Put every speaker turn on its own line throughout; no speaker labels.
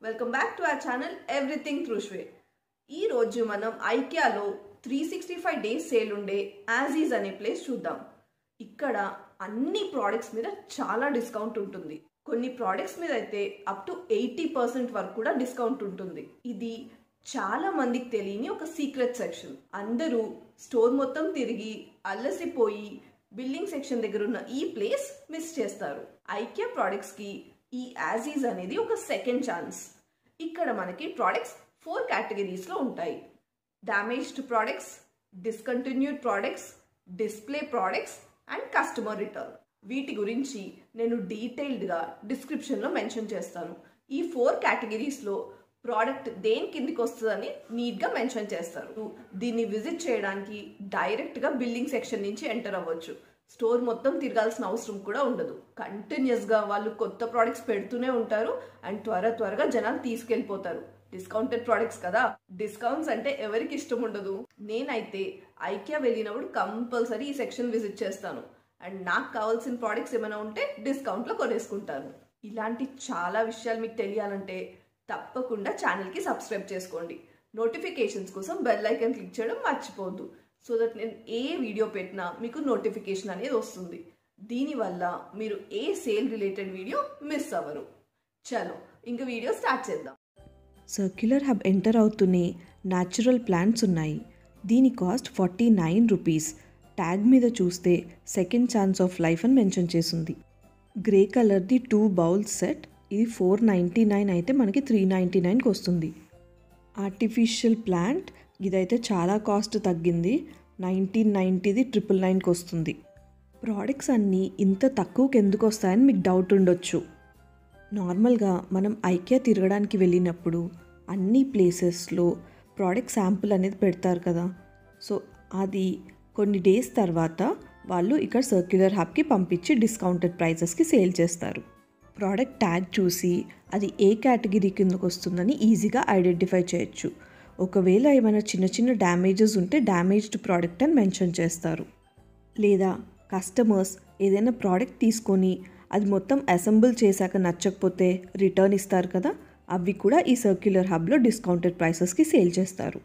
Welcome back to our channel everything through Shwe. ఈ రోజు మనం ఐకియాలో 365 డేస్ సేల్ ఉండే యాజీజ్ అనే ప్లేస్ చూద్దాం. ఇక్కడ అన్ని ప్రోడక్ట్స్ మీద చాలా డిస్కౌంట్ ఉంటుంది. కొన్ని ప్రోడక్ట్స్ మీద అయితే అప్ టు 80% వరకు కూడా డిస్కౌంట్ ఉంటుంది. ఇది చాలా మందికి తెలియని ఒక సీక్రెట్ సెక్షన్. అందరూ స్టోర్ మొత్తం తిరిగి అలసిపోయి బిల్డింగ్ సెక్షన్ దగ్గర ఉన్న ఈ ప్లేస్ మిస్ చేస్తారు. ఐకియా ప్రోడక్ట్స్ కి ఈ యాజీజ్ అనేది ఒక సెకండ్ ఛాన్స్. ఇక్కడ మనకి ప్రోడక్ట్స్ 4 కేటగిరీస్ లో ఉంటాయి. Damaged products, discontinued products, display products and customer return. వీటి గురించి నేను డీటెయిల్డ్ గా డిస్క్రిప్షన్ లో మెన్షన్ చేస్తాను. ఈ 4 కేటగిరీస్ లో ప్రోడక్ట్ దేని కిందికి వస్తుందని నీట్ గా మెన్షన్ చేస్తారు. దీన్ని విజిట్ చేయడానికి డైరెక్ట్ గా బిల్డింగ్ సెక్షన్ నుంచి ఎంటర్ అవ్వచ్చు. స్టోర్ మొత్తం తిరగాల్సిన అవసరం కూడా ఉండదు. కంటిన్యూస్ గా వాళ్ళు కొత్త ప్రోడక్ట్స్ పెడుతూనే ఉంటారు అండ్ త్వరగా జనాలు తీసుకెళ్లిపోతారు. డిస్కౌంటెడ్ ప్రోడక్ట్స్ కదా, డిస్కౌంట్స్ అంటే ఎవరికి ఇష్టం ఉండదు. నేనైతే ఐకియా వెళ్ళినప్పుడు కంపల్సరీ ఈ సెక్షన్ విజిట్ చేస్తాను అండ్ నాకు కావాల్సిన ప్రోడక్ట్స్ ఏమైనా ఉంటే డిస్కౌంట్ లో కొనేసుకుంటాను. ఇలాంటి చాలా విషయాలు మీకు తెలియాలంటే తప్పకుండా ఛానల్ కి సబ్స్క్రైబ్ చేసుకోండి. నోటిఫికేషన్స్ కోసం బెల్ ఐకాన్ క్లిక్ చేయడం మర్చిపోవద్దు. సో దట్ నేను ఏ వీడియో పెట్టినా మీకు నోటిఫికేషన్ అనేది వస్తుంది. దీనివల్ల మీరు ఏ సేల్ రిలేటెడ్ వీడియో మిస్ అవ్వరు. చలో ఇంకా వీడియో స్టార్ట్ చేద్దాం.
సర్క్యులర్ హబ్ ఎంటర్ అవుతూనే న్యాచురల్ ప్లాంట్స్ ఉన్నాయి. దీని కాస్ట్ 49 రూపీస్. ట్యాగ్ మీద చూస్తే సెకండ్ ఛాన్స్ ఆఫ్ లైఫ్ అని మెన్షన్ చేసింది. గ్రే కలర్ది 2 బౌల్స్ సెట్. ఇది 499 అయితే మనకి 399కి వస్తుంది. ఆర్టిఫిషియల్ ప్లాంట్ ఇదైతే చాలా కాస్ట్ తగ్గింది. 1990ది 999కి వస్తుంది. ప్రోడక్ట్స్ అన్నీ ఇంత తక్కువకి ఎందుకు వస్తాయని మీకు డౌట్ ఉండొచ్చు. నార్మల్గా మనం ఐకియా తిరగడానికి వెళ్ళినప్పుడు అన్ని ప్లేసెస్లో ప్రోడక్ట్ శాంపుల్ అనేది పెడతారు కదా. సో అది కొన్ని డేస్ తర్వాత వాళ్ళు ఇక్కడ సర్క్యులర్ హబ్కి పంపించి డిస్కౌంటెడ్ ప్రైజెస్కి సేల్ చేస్తారు. ప్రోడక్ట్ ట్యాగ్ చూసి అది ఏ కేటగిరీ కిందకు వస్తుందని ఈజీగా ఐడెంటిఫై చేయొచ్చు. ఒకవేళ ఏమైనా చిన్న డ్యామేజెస్ ఉంటే డ్యామేజ్డ్ ప్రోడక్ట్ అని మెన్షన్ చేస్తారు. లేదా కస్టమర్స్ ఏదైనా ప్రోడక్ట్ తీసుకొని అది మొత్తం అసెంబుల్ చేశాక నచ్చకపోతే రిటర్న్ ఇస్తారు కదా, అవి కూడా ఈ సర్క్యులర్ హబ్లో డిస్కౌంటెడ్ ప్రైసెస్కి సేల్ చేస్తారు.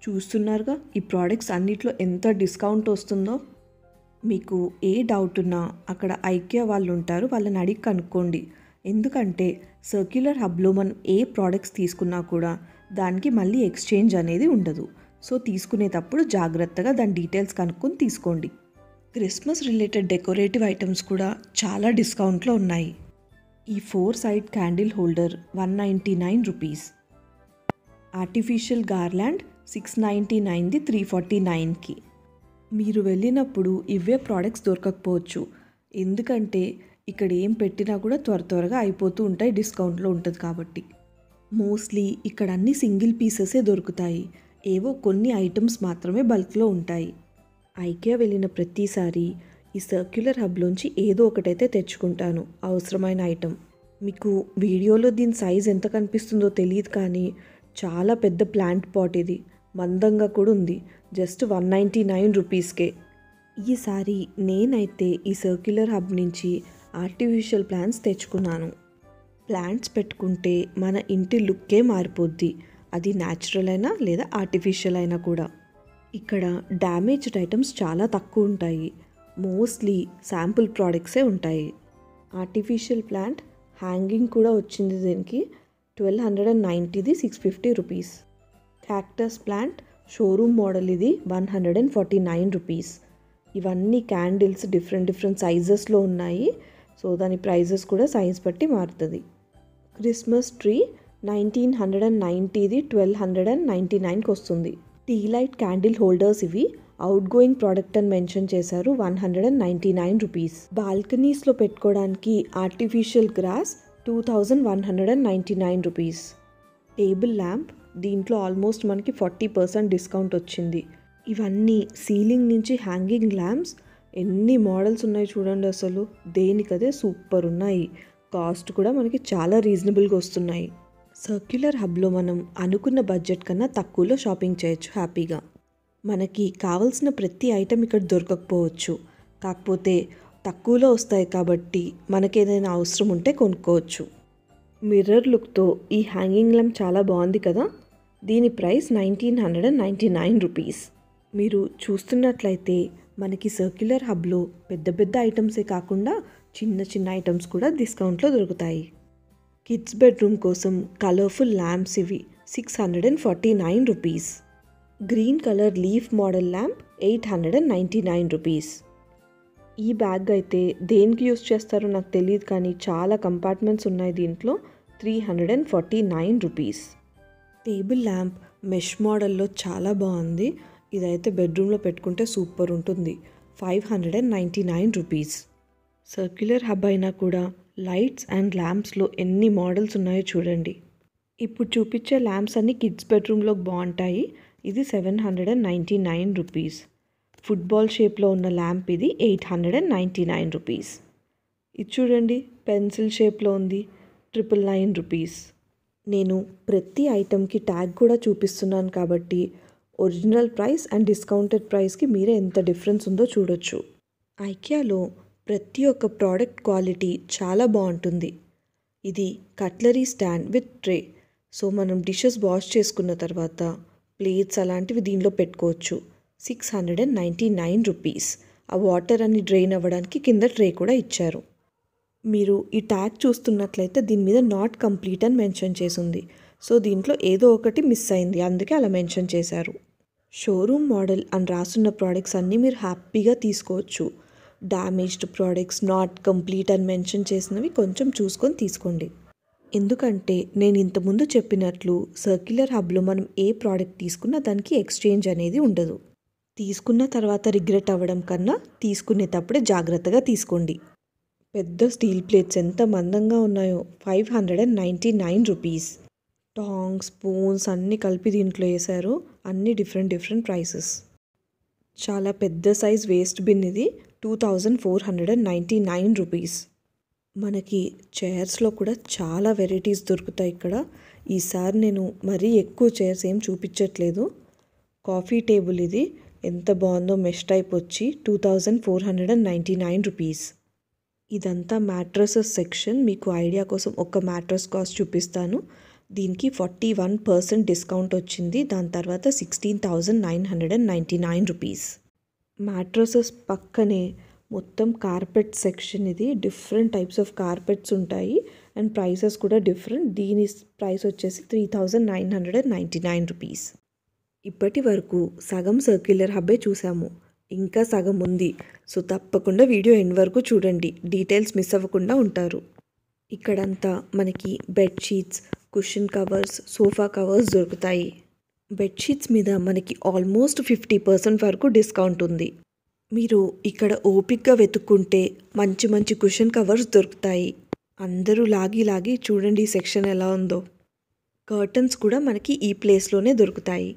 చూస్తున్నారుగా ఈ ప్రోడక్ట్స్ అన్నిట్లో ఎంత డిస్కౌంట్ వస్తుందో. మీకు ఏ డౌట్ ఉన్నా అక్కడ ఐకియా వాళ్ళు ఉంటారు, వాళ్ళని అడిగి కనుక్కోండి. ఎందుకంటే సర్క్యులర్ హబ్లో మనం ఏ ప్రోడక్ట్స్ తీసుకున్నా కూడా దానికి మళ్ళీ ఎక్స్చేంజ్ అనేది ఉండదు. సో తీసుకునేటప్పుడు జాగ్రత్తగా దాని డీటెయిల్స్ కనుక్కొని తీసుకోండి. క్రిస్మస్ రిలేటెడ్ డెకరేటివ్ ఐటమ్స్ కూడా చాలా డిస్కౌంట్లో ఉన్నాయి. ఈ 4 side candle holder 199 rupees. Artificial garland 699ది 349కి. మీరు వెళ్ళినప్పుడు ఇవే ప్రోడక్ట్స్ దొరకకపోవచ్చు. ఎందుకంటే ఇక్కడ ఏం పెట్టినా కూడా త్వరగా అయిపోతూ ఉంటాయి, డిస్కౌంట్లో ఉంటుంది కాబట్టి. మోస్ట్లీ ఇక్కడ అన్ని సింగిల్ పీసెసే దొరుకుతాయి. ఏవో కొన్ని ఐటమ్స్ మాత్రమే బల్క్లో ఉంటాయి. ఐకియా వెళ్ళిన ప్రతిసారి ఈ సర్క్యులర్ హబ్లోంచి ఏదో ఒకటైతే తెచ్చుకుంటాను, అవసరమైన ఐటమ్. మీకు వీడియోలో దీని సైజ్ ఎంత కనిపిస్తుందో తెలియదు కానీ చాలా పెద్ద ప్లాంట్ పాట్ ఇది. మందంగా కూడా ఉంది. జస్ట్ 199 రూపీస్కే. ఈసారి నేనైతే ఈ సర్క్యులర్ హబ్ నుంచి ఆర్టిఫిషియల్ ప్లాంట్స్ తెచ్చుకున్నాను. ప్లాంట్స్ పెట్టుకుంటే మన ఇంటి లుక్కే మారిపోద్ది. అది న్యాచురల్ అయినా లేదా ఆర్టిఫిషియల్ అయినా కూడా. ఇక్కడ డ్యామేజ్డ్ ఐటమ్స్ చాలా తక్కువ ఉంటాయి. మోస్ట్లీ శాంపుల్ ప్రోడక్ట్సే ఉంటాయి. ఆర్టిఫిషియల్ ప్లాంట్ హ్యాంగింగ్ కూడా వచ్చింది. దీనికి 1290ది 650 rupees. Cactus plant showroom model ఇది 149 రూపీస్. ఇవన్నీ క్యాండిల్స్ డిఫరెంట్ సైజెస్లో ఉన్నాయి. సో దాని ప్రైజెస్ కూడా సైజ్ బట్టి మారుతుంది. క్రిస్మస్ ట్రీ 1990ది 1299కి వస్తుంది. టీ లైట్ క్యాండిల్ హోల్డర్స్ ఇవి అవుట్ గోయింగ్ ప్రోడక్ట్ అని మెన్షన్ చేశారు. 199 రూపీస్. బాల్కనీస్లో పెట్టుకోవడానికి artificial gross 2199 rupees. Table lamp దీంట్లో ఆల్మోస్ట్ మనకి 40% డిస్కౌంట్ వచ్చింది. ఇవన్నీ సీలింగ్ నుంచి హ్యాంగింగ్ ల్యాంప్స్. ఎన్ని మోడల్స్ ఉన్నాయి చూడండి, అసలు దేనికదే సూపర్ ఉన్నాయి. కాస్ట్ కూడా మనకి చాలా రీజనబుల్గా వస్తున్నాయి. సర్క్యులర్ హబ్లో మనం అనుకున్న బడ్జెట్ కన్నా తక్కువలో షాపింగ్ చేయొచ్చు హ్యాపీగా. మనకి కావాల్సిన ప్రతి ఐటెం ఇక్కడ దొరకకపోవచ్చు, కాకపోతే తక్కువలో వస్తాయి కాబట్టి మనకేదైనా అవసరం ఉంటే కొనుక్కోవచ్చు. మిర్రర్ లుక్తో ఈ హ్యాంగింగ్ ల్యాంప్ చాలా బాగుంది కదా. దీని ప్రైస్ 1999 రూపీస్. మీరు చూస్తున్నట్లయితే మనకి సర్క్యులర్ హబ్లో పెద్ద పెద్ద ఐటమ్సే కాకుండా చిన్న చిన్న ఐటమ్స్ కూడా డిస్కౌంట్లో దొరుకుతాయి. కిడ్స్ బెడ్రూమ్ కోసం కలర్ఫుల్ ల్యాంప్స్ ఇవి 649 rupees. Green colour leaf model lamp 899 rupees. ఈ బ్యాగ్ అయితే దేనికి యూస్ చేస్తారో నాకు తెలియదు, కానీ చాలా కంపార్ట్మెంట్స్ ఉన్నాయి దీంట్లో. 349 రూపీస్. టేబుల్ ల్యాంప్ మెష్ మోడల్లో చాలా బాగుంది. ఇదైతే బెడ్రూమ్లో పెట్టుకుంటే సూపర్ ఉంటుంది. 599 రూపీస్. సర్క్యులర్ హబ్ అయినా కూడా లైట్స్ అండ్ ల్యాంప్స్లో ఎన్ని మోడల్స్ ఉన్నాయో చూడండి. ఇప్పుడు చూపించే ల్యాంప్స్ అన్ని కిడ్స్ బెడ్రూమ్లో బాగుంటాయి. ఇది 799 రూపీస్. ఫుట్బాల్ షేప్లో ఉన్న ల్యాంప్ ఇది 899 రూపీస్. ఇది చూడండి పెన్సిల్ షేప్లో ఉంది, 999 రూపీస్. నేను ప్రతి ఐటెంకి ట్యాగ్ కూడా చూపిస్తున్నాను కాబట్టి ఒరిజినల్ ప్రైస్ అండ్ డిస్కౌంటెడ్ ప్రైస్కి మీరే ఎంత డిఫరెన్స్ ఉందో చూడొచ్చు. ఐకియాలో ప్రతి ఒక్క ప్రోడక్ట్ క్వాలిటీ చాలా బాగుంటుంది. ఇది cutlery stand with tray. So మనం డిషెస్ వాష్ చేసుకున్న తర్వాత ప్లేట్స్ అలాంటివి దీనిలో పెట్టుకోవచ్చు. 699 రూపీస్. ఆ వాటర్ అన్ని డ్రైన్ అవ్వడానికి కింద ట్రే కూడా ఇచ్చారు. మీరు ఈ ట్యాగ్ చూస్తున్నట్లయితే దీని మీద నాట్ కంప్లీట్ అని మెన్షన్ చేసింది. సో దీంట్లో ఏదో ఒకటి మిస్ అయింది, అందుకే అలా మెన్షన్ చేశారు. షోరూమ్ మోడల్ అని రాసున్న ప్రోడక్ట్స్ అన్నీ మీరు హ్యాపీగా తీసుకోవచ్చు. డ్యామేజ్డ్ ప్రోడక్ట్స్, నాట్ కంప్లీట్ అని మెన్షన్ చేసినవి కొంచెం చూసుకొని తీసుకోండి. ఎందుకంటే నేను ఇంతకుముందు చెప్పినట్లు సర్క్యులర్ హబ్లో మనం ఏ ప్రోడక్ట్ తీసుకున్నా దానికి ఎక్స్చేంజ్ అనేది ఉండదు. తీసుకున్న తర్వాత రిగ్రెట్ అవ్వడం కన్నా తీసుకునేటప్పుడే జాగ్రత్తగా తీసుకోండి. పెద్ద స్టీల్ ప్లేట్స్ ఎంత మందంగా ఉన్నాయో, 599 రూపీస్. టాంగ్, స్పూన్స్ అన్నీ కలిపి దీంట్లో వేశారు. అన్నీ డిఫరెంట్ ప్రైసెస్. చాలా పెద్ద సైజ్ వేస్ట్ బిన్ ఇది 2499 రూపీస్. మనకి చైర్స్లో కూడా చాలా వెరైటీస్ దొరుకుతాయి ఇక్కడ. ఈసారి నేను మరీ ఎక్కువ చైర్స్ ఏం చూపించట్లేదు. కాఫీ టేబుల్ ఇది ఎంత బాగుందో, మెష్ టైప్ వచ్చి 2499 రూపీస్. ఇదంతా మ్యాట్రసెస్ సెక్షన్. మీకు ఐడియా కోసం ఒక మ్యాట్రస్ కాస్ట్ చూపిస్తాను. దీనికి 41% డిస్కౌంట్ వచ్చింది. దాని తర్వాత 16,999 రూపీస్. మ్యాట్రసెస్ పక్కనే మొత్తం కార్పెట్ సెక్షన్. ఇది డిఫరెంట్ టైప్స్ ఆఫ్ కార్పెట్స్ ఉంటాయి అండ్ ప్రైసెస్ కూడా డిఫరెంట్. దీని ప్రైస్ వచ్చేసి 3,999 రూపీస్. ఇప్పటి వరకు సగం సర్క్యులర్ హబ్బే చూసాము, ఇంకా సగం ఉంది. సో తప్పకుండా వీడియో ఎండ్ వరకు చూడండి, డీటెయిల్స్ మిస్ అవ్వకుండా ఉంటారు. ఇక్కడంతా మనకి bedsheets, cushion covers, sofa covers దొరుకుతాయి. బెడ్షీట్స్ మీద మనకి ఆల్మోస్ట్ 50% వరకు డిస్కౌంట్ ఉంది. మీరు ఇక్కడ ఓపిక్గా వెతుక్కుంటే మంచి మంచి కుషన్ కవర్స్ దొరుకుతాయి. అందరూ లాగి చూడండి ఈ సెక్షన్ ఎలా ఉందో. కర్టన్స్ కూడా మనకి ఈ ప్లేస్లోనే దొరుకుతాయి.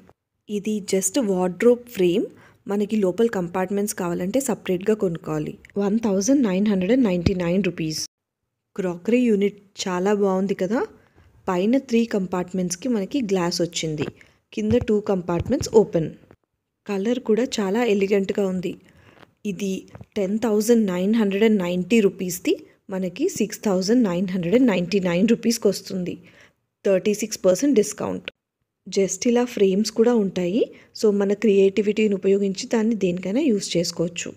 ఇది జస్ట్ వార్డ్రోబ్ ఫ్రేమ్. మనకి లోపల కంపార్ట్మెంట్స్ కావాలంటే సపరేట్గా కొనుక్కోవాలి. 1999 రూపీస్. క్రాకరీ యూనిట్ చాలా బాగుంది కదా. పైన 3 కంపార్ట్మెంట్స్కి మనకి గ్లాస్ వచ్చింది, కింద 2 కంపార్ట్మెంట్స్ ఓపెన్. కలర్ కూడా చాలా ఎలిగెంట్గా ఉంది. ఇది 10,990 రూపీస్ది మనకి 6,999 రూపీస్కి వస్తుంది. 36% డిస్కౌంట్. జస్ట్ ఇలా ఫ్రేమ్స్ కూడా ఉంటాయి. సో మన క్రియేటివిటీని ఉపయోగించి దాన్ని దేనికైనా యూస్ చేసుకోవచ్చు.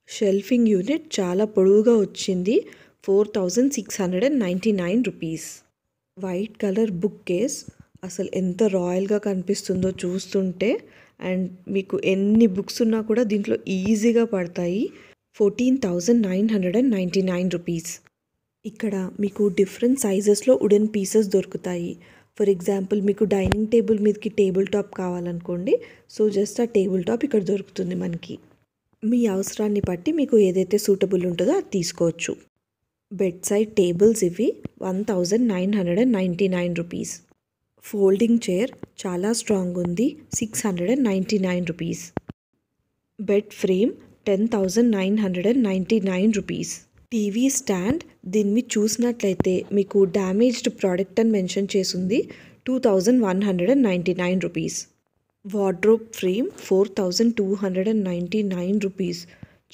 షెల్ఫింగ్ యూనిట్ చాలా పొడవుగా వచ్చింది. 4,699 rupees. White colour book case అసలు ఎంత రాయల్గా కనిపిస్తుందో చూస్తుంటే. అండ్ మీకు ఎన్ని బుక్స్ ఉన్నా కూడా దీంట్లో ఈజీగా పడతాయి. 14,999 రూపీస్. ఇక్కడ మీకు డిఫరెంట్ సైజెస్లో వుడెన్ పీసెస్ దొరుకుతాయి. ఫర్ ఎగ్జాంపుల్ మీకు డైనింగ్ టేబుల్ మీదకి టేబుల్ టాప్ కావాలనుకోండి. సో జస్ట్ ఆ టేబుల్ టాప్ ఇక్కడ దొరుకుతుంది మనకి. మీ అవసరాన్ని బట్టి మీకు ఏదైతే సూటబుల్ ఉంటుందో అది తీసుకోవచ్చు. బెడ్ సైడ్ టేబుల్స్ ఇవి 1,999 రూపీస్. ఫోల్డింగ్ చైర్ చాలా స్ట్రాంగ్ ఉంది, 699 rupees. Bed frame 10,999 rupees. TV stand దీన్ని మీరు చూసినట్లయితే మీకు డ్యామేజ్డ్ ప్రోడక్ట్ అని మెన్షన్ చేసింది. 2,199 రూపీస్. Wardrobe frame 4,299 rupees.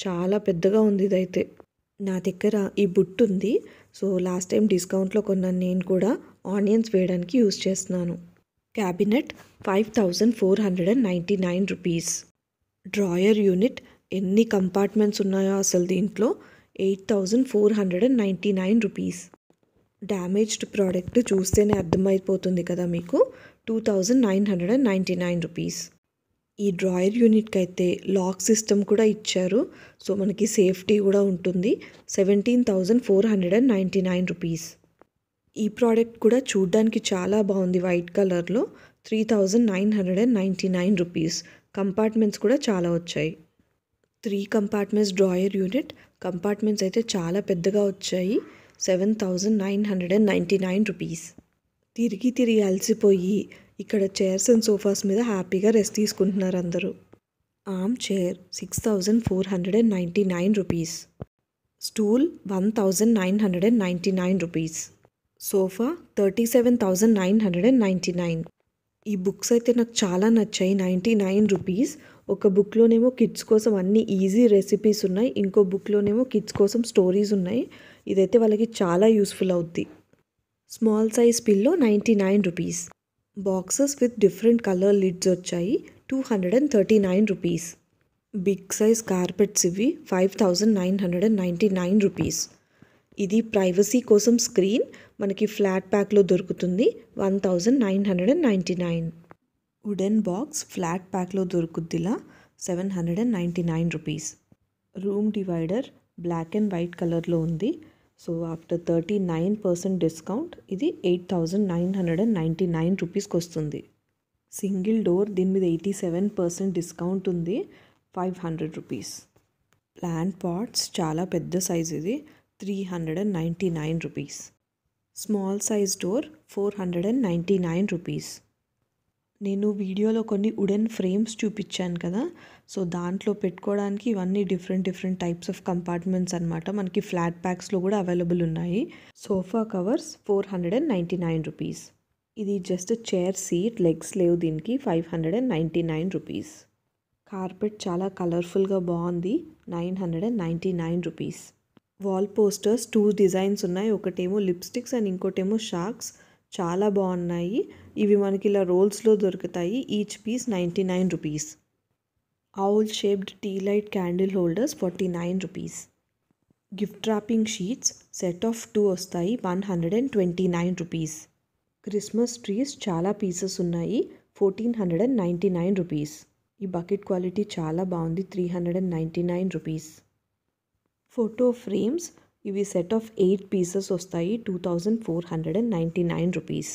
చాలా పెద్దగా ఉంది ఇదైతే. నా దగ్గర ఈ బుట్ట ఉంది. సో లాస్ట్ టైం డిస్కౌంట్లో కొన్నాను నేను కూడా, ఆనియన్స్ వేయడానికి యూస్ చేస్తున్నాను. Cabinet 5499 rupees. డ్రాయర్ యూనిట్ ఎన్ని కంపార్ట్మెంట్స్ ఉన్నాయో అసలు దీంట్లో, 8499 రూపీస్. డ్యామేజ్డ్ ప్రోడక్ట్ చూస్తేనే అర్థమైపోతుంది కదా మీకు, 2999 రూపీస్. ఈ డ్రాయర్ యూనిట్కి అయితే లాక్ సిస్టమ్ కూడా ఇచ్చారు, సో మనకి సేఫ్టీ కూడా ఉంటుంది. 17,499 రూపీస్. ఈ ప్రోడక్ట్ కూడా చూడ్డానికి చాలా బాగుంది, వైట్ కలర్లో, 3,999 రూపీస్. కంపార్ట్మెంట్స్ కూడా చాలా వచ్చాయి. 3 కంపార్ట్మెంట్స్ డ్రాయర్ యూనిట్, కంపార్ట్మెంట్స్ అయితే చాలా పెద్దగా వచ్చాయి. 7,999 రూపీస్. తిరిగి అలసిపోయి ఇక్కడ చైర్స్ అండ్ సోఫాస్ మీద హ్యాపీగా రెస్ట్ తీసుకుంటున్నారు అందరూ. Arm chair 6,499 rupees. Stool 1,999 rupees. Sofa 37,999. ఈ బుక్స్ అయితే నాకు చాలా నచ్చాయి, 99 రూపీస్. ఒక బుక్లోనేమో కిడ్స్ కోసం అన్ని ఈజీ రెసిపీస్ ఉన్నాయి, ఇంకో బుక్లోనేమో కిడ్స్ కోసం స్టోరీస్ ఉన్నాయి. ఇదైతే వాళ్ళకి చాలా యూస్ఫుల్ అవుద్ది. Small size pillow 99 rupees. Boxes with different colour lids వచ్చాయి, 239 రూపీస్. బిగ్ సైజ్ కార్పెట్స్ ఇవి 5,999 రూపీస్. ఇది ప్రైవసీ కోసం స్క్రీన్, మనకి ఫ్లాట్ ప్యాక్లో దొరుకుతుంది, 1,999. వుడెన్ బాక్స్ ఫ్లాట్ ప్యాక్లో దొరుకుద్దిలా, 799 rupees. Room divider black and white కలర్లో ఉంది. సో ఆఫ్టర్ 39% డిస్కౌంట్ ఇది 8,999 రూపీస్కి వస్తుంది. సింగిల్ డోర్, దీని మీద 87% డిస్కౌంట్ ఉంది, 500 రూపీస్. ప్లాంట్ పాట్స్ చాలా పెద్ద సైజ్ ఇది, 399 rupees. Small size door 499 rupees. నేను వీడియోలో కొన్ని వుడెన్ ఫ్రేమ్స్ చూపించాను కదా, సో దాంట్లో పెట్టుకోవడానికి ఇవన్నీ డిఫరెంట్ టైప్స్ ఆఫ్ కంపార్ట్మెంట్స్ అనమాట. మనకి ఫ్లాట్ ప్యాక్స్లో కూడా అవైలబుల్ ఉన్నాయి. Sofa covers 499 rupees. ఇది జస్ట్ చైర్ సీట్, లెగ్స్ లేవు దీనికి, 599 రూపీస్. కార్పెట్ చాలా కలర్ఫుల్గా బాగుంది, 999 రూపీస్. వాల్ పోస్టర్స్ 2 డిజైన్స్ ఉన్నాయి, ఒకటేమో లిప్స్టిక్స్ అండ్ ఇంకోటేమో షార్క్స్, చాలా బాగున్నాయి. ఇవి మనకి ఇలా రోల్స్లో దొరుకుతాయి, each piece 99 rupees. Owl shaped tea light candle holders 49 rupees. Gift wrapping sheets set of 2 వస్తాయి, 129 రూపీస్. క్రిస్మస్ ట్రీస్ చాలా పీసెస్ ఉన్నాయి, 1,499 రూపీస్. ఈ బకెట్ క్వాలిటీ చాలా బాగుంది, 399 రూపీస్. ఫోటో ఫ్రేమ్స్ ఇవి సెట్ ఆఫ్ 8 పీసెస్ వస్తాయి, 2,499 రూపీస్.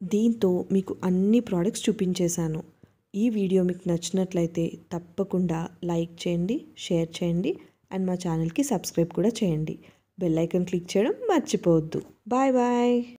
దీంతో మీకు అన్ని ప్రోడక్ట్స్ చూపించేశాను. ఈ వీడియో మీకు నచ్చినట్లయితే తప్పకుండా లైక్ చేయండి, షేర్ చేయండి అండ్ మా ఛానల్కి సబ్స్క్రైబ్ కూడా చేయండి. బెల్ ఐకాన్ క్లిక్ చేయడం మర్చిపోవద్దు. Bye bye.